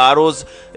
ROs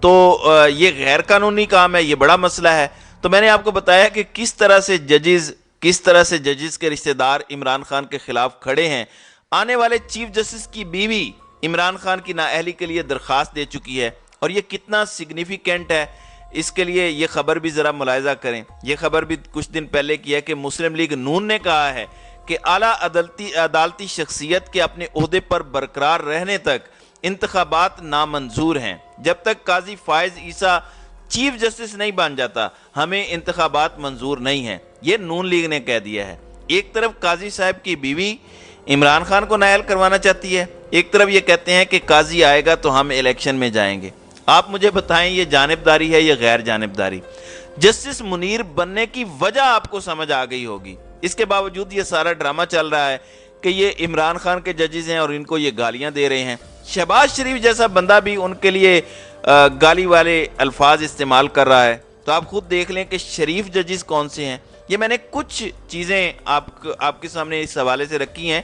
تو یہ غیر قانونی کام ہے، یہ بڑا مسئلہ ہے۔ تو میں نے آپ کو بتایا کہ کس طرح سے ججز کے رشتہ دار عمران خان کے خلاف کھڑے ہیں۔ آنے والے چیف جسٹس کی بیوی عمران خان کی نااہلی کے لیے درخواست دے چکی ہے، اور یہ کتنا سگنیفیکنٹ ہے اس کے لیے یہ خبر بھی ذرا ملاحظہ کریں۔ یہ خبر بھی کچھ دن پہلے کی ہے کہ مسلم لیگ نون نے کہا ہے کہ اعلیٰ عدالتی شخصیت کے اپنے عہدے پر برقرار رہنے تک انتخابات نامنظور ہیں۔ جب تک قاضی فائز عیسیٰ چیف جسٹس نہیں بن جاتا ہمیں انتخابات منظور نہیں ہیں، یہ نون لیگ نے کہہ دیا ہے۔ ایک طرف قاضی صاحب کی بیوی عمران خان کو نااہل کروانا چاہتی ہے، ایک طرف یہ کہتے ہیں کہ قاضی آئے گا تو ہم الیکشن میں جائیں گے۔ آپ مجھے بتائیں یہ جانبداری ہے یا غیر جانبداری؟ جسٹس منیر بننے کی وجہ آپ کو سمجھ آ گئی ہوگی، اس کے باوجود یہ سارا ڈرامہ چل رہا ہے کہ یہ عمران خان کے ججز ہیں اور ان کو یہ گالیاں دے رہے ہیں۔ شہباز شریف جیسا بندہ بھی ان کے لیے گالی والے الفاظ استعمال کر رہا ہے، تو آپ خود دیکھ لیں کہ شریف ججز کون سے ہیں۔ یہ میں نے کچھ چیزیں آپ کے سامنے اس حوالے سے رکھی ہیں۔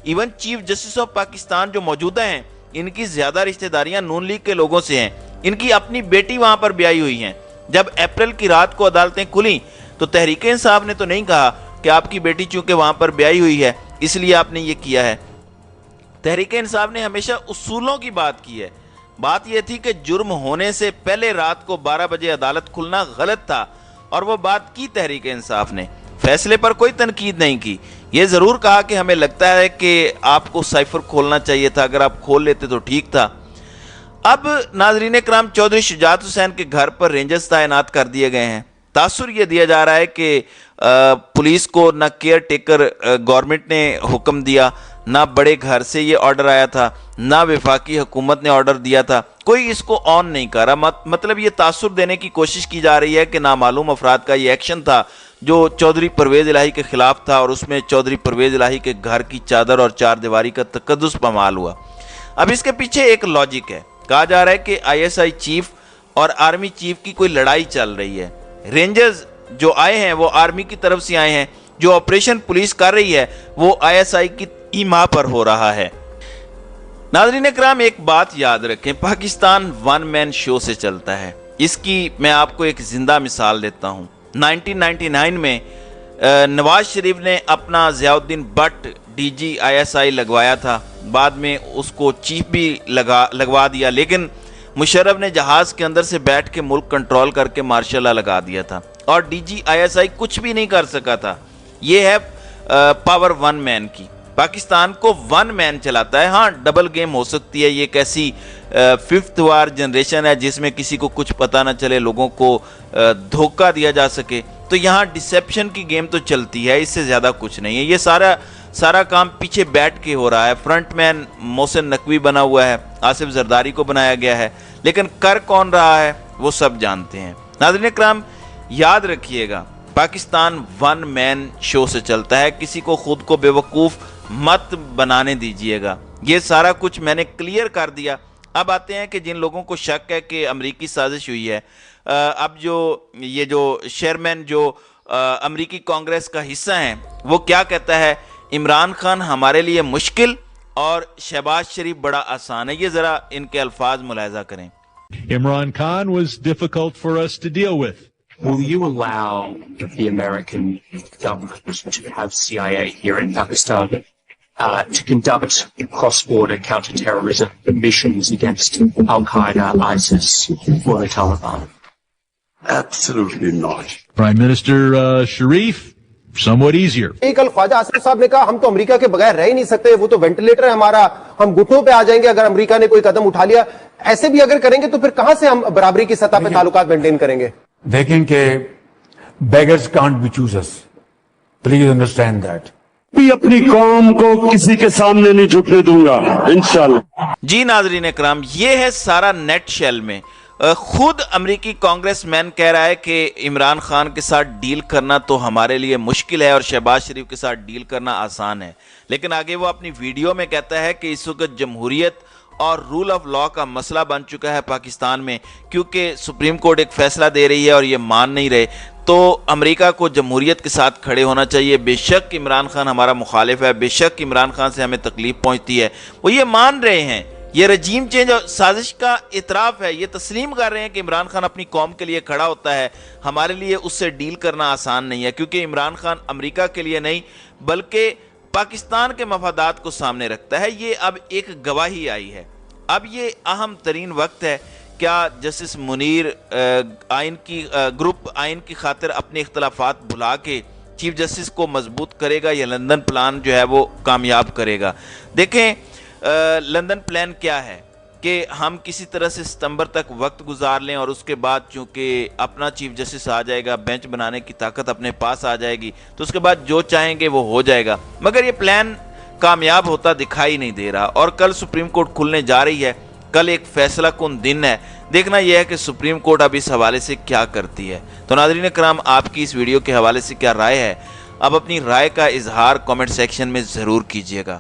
Even chief justice of Pakistan جو موجودہ ہیں، ان کی زیادہ رشتہ داریاں نون لیگ کے لوگوں سے ہیں، ان کی اپنی بیٹی وہاں پر بیائی ہوئی ہیں۔ جب اپریل کی رات کو عدالتیں کھلیں تو تحریک انصاف نے تو نہیں کہا کہ آپ کی بیٹی چونکہ وہاں پر بیائی ہوئی ہے اس لیے آپ نے یہ کیا ہے۔ تحریک انصاف نے ہمیشہ اصولوں کی بات کی ہے۔ بات یہ تھی کہ جرم ہونے سے پہلے رات کو 12 بجے عدالت کھلنا غلط تھا، اور وہ بات کی تحریک انصاف نے، فیصلے پر کوئی تنقید نہیں کی۔ یہ ضرور کہا کہ ہمیں لگتا ہے کہ آپ کو سائفر کھولنا چاہیے تھا، اگر آپ کھول لیتے تو ٹھیک تھا۔ اب ناظرین کرام، چودھری شجاعت حسین کے گھر پر رینجرز تعینات کر دیے گئے ہیں۔ تاثر یہ دیا جا رہا ہے کہ پولیس کو نہ کیئر ٹیکر گورنمنٹ نے حکم دیا، نہ بڑے گھر سے یہ آرڈر آیا تھا، نہ وفاقی حکومت نے آرڈر دیا تھا، کوئی اس کو آن نہیں کر رہا۔ مطلب یہ تاثر دینے کی کوشش کی جا رہی ہے کہ نامعلوم افراد کا یہ ایکشن تھا جو چودھری پرویز الہی کے خلاف تھا، اور اس میں چودھری پرویز الہی کے گھر کی چادر اور چار دیواری کا تقدس پامال ہوا۔ اب اس کے پیچھے ایک لاجک ہے، کہا جا رہا ہے کہ ISI چیف اور آرمی چیف کی کوئی لڑائی چل رہی ہے۔ رینجرز جو آئے ہیں وہ آرمی کی طرف سے آئے ہیں، جو آپریشن پولیس کر رہی ہے وہ ISI کی ایما پر ہو رہا ہے۔ ناظرین اکرام، ایک بات یاد رکھیں، پاکستان ون مین شو سے چلتا ہے۔ اس کی میں آپ کو ایک زندہ مثال دیتا ہوں۔ 1999 میں نواز شریف نے اپنا ضیاء الدین بٹ DG ISI لگوایا تھا، بعد میں اس کو چیف بھی لگوا دیا، لیکن مشرف نے جہاز کے اندر سے بیٹھ کے ملک کنٹرول کر کے مارشل لا لگا دیا تھا، اور DG ISI کچھ بھی نہیں کر سکا تھا۔ یہ ہے پاور ون مین کی۔ پاکستان کو ون مین چلاتا ہے۔ ہاں ڈبل گیم ہو سکتی ہے، یہ ایک ایسی 5th وار جنریشن ہے جس میں کسی کو کچھ پتہ نہ چلے، لوگوں کو دھوکہ دیا جا سکے، تو یہاں ڈسیپشن کی گیم تو چلتی ہے، اس سے زیادہ کچھ نہیں ہے۔ یہ سارا کام پیچھے بیٹھ کے ہو رہا ہے۔ فرنٹ مین محسن نقوی بنا ہوا ہے، آصف زرداری کو بنایا گیا ہے، لیکن کر کون رہا ہے وہ سب جانتے ہیں۔ ناظرین اکرام، یاد رکھیے گا، پاکستان ون مین شو سے چلتا ہے، کسی کو خود کو بیوقوف مت بنانے دیجئے گا۔ یہ سارا کچھ میں نے کلیئر کر دیا۔ اب آتے ہیں کہ جن لوگوں کو شک ہے کہ امریکی سازش ہوئی ہے، اب یہ جو چیئرمین جو امریکی کانگریس کا حصہ ہیں، وہ کیا کہتا ہے، عمران خان ہمارے لیے مشکل اور شہباز شریف بڑا آسان ہے۔ یہ ذرا ان کے الفاظ ملاحظہ کریں۔ Imran Khan was difficult for us to deal with. Will you allow the American government to have CIA here in Pakistan to conduct cross-border counter-terrorism missions against Al-Qaeda, ISIS, or the Taliban? Absolutely not. Prime Minister Sharif, somewhat easier. کل خواجہ آصف صاحب نے کہا ہم تو امریکہ کے بغیر رہ ہی نہیں سکتے، وہ تو وینٹیلیٹر ہے ہمارا، ہم گھٹنوں پہ آ جائیں گے اگر امریکہ نے کوئی قدم اٹھا لیا۔ ایسے بھی اگر کریں گے تو پھر کہاں سے ہم برابری کی سطح پہ تعلقات مینٹین کریں گے؟ دیکھیں کہ beggars can't be choosers. Please understand that. بھی اپنی قوم کو کسی کے سامنے نہیں جھکنے دوں گا انشاءاللہ۔ جی ناظرین اکرام، یہ ہے سارا نیٹ شیل میں۔ خود امریکی کانگریس مین کہہ رہا ہے کہ عمران خان کے ساتھ ڈیل کرنا تو ہمارے لیے مشکل ہے اور شہباز شریف کے ساتھ ڈیل کرنا آسان ہے، لیکن آگے وہ اپنی ویڈیو میں کہتا ہے کہ اس وقت جمہوریت اور رول آف لا کا مسئلہ بن چکا ہے پاکستان میں، کیونکہ سپریم کورٹ ایک فیصلہ دے رہی ہے اور یہ مان نہیں رہے، تو امریکہ کو جمہوریت کے ساتھ کھڑے ہونا چاہیے۔ بے شک عمران خان ہمارا مخالف ہے، بے شک عمران خان سے ہمیں تکلیف پہنچتی ہے، وہ یہ مان رہے ہیں یہ رجیم چینج اور سازش کا اعتراف ہے. یہ تسلیم کر رہے ہیں کہ عمران خان اپنی قوم کے لیے کھڑا ہوتا ہے. ہمارے لیے اس سے ڈیل کرنا آسان نہیں ہے کیونکہ عمران خان امریکہ کے لیے نہیں بلکہ پاکستان کے مفادات کو سامنے رکھتا ہے. یہ اب ایک گواہی آئی ہے. اب یہ اہم ترین وقت ہے. کیا جسٹس منیر گروپ آئین کی خاطر اپنے اختلافات بھلا کے چیف جسٹس کو مضبوط کرے گا یا لندن پلان جو ہے وہ کامیاب کرے گا؟ دیکھیں لندن پلان کیا ہے کہ ہم کسی طرح سے ستمبر تک وقت گزار لیں اور اس کے بعد چونکہ اپنا چیف جسٹس آ جائے گا، بینچ بنانے کی طاقت اپنے پاس آ جائے گی، تو اس کے بعد جو چاہیں گے وہ ہو جائے گا. مگر یہ پلان کامیاب ہوتا دکھائی نہیں دے رہا. اور کل سپریم کورٹ کھلنے جا رہی ہے. کل ایک فیصلہ کن دن ہے. دیکھنا یہ ہے کہ سپریم کورٹ اب اس حوالے سے کیا کرتی ہے. تو ناظرین کرام، آپ کی اس ویڈیو کے حوالے سے کیا رائے ہے؟ اب اپنی رائے کا اظہار کامنٹ سیکشن میں ضرور کیجیے گا.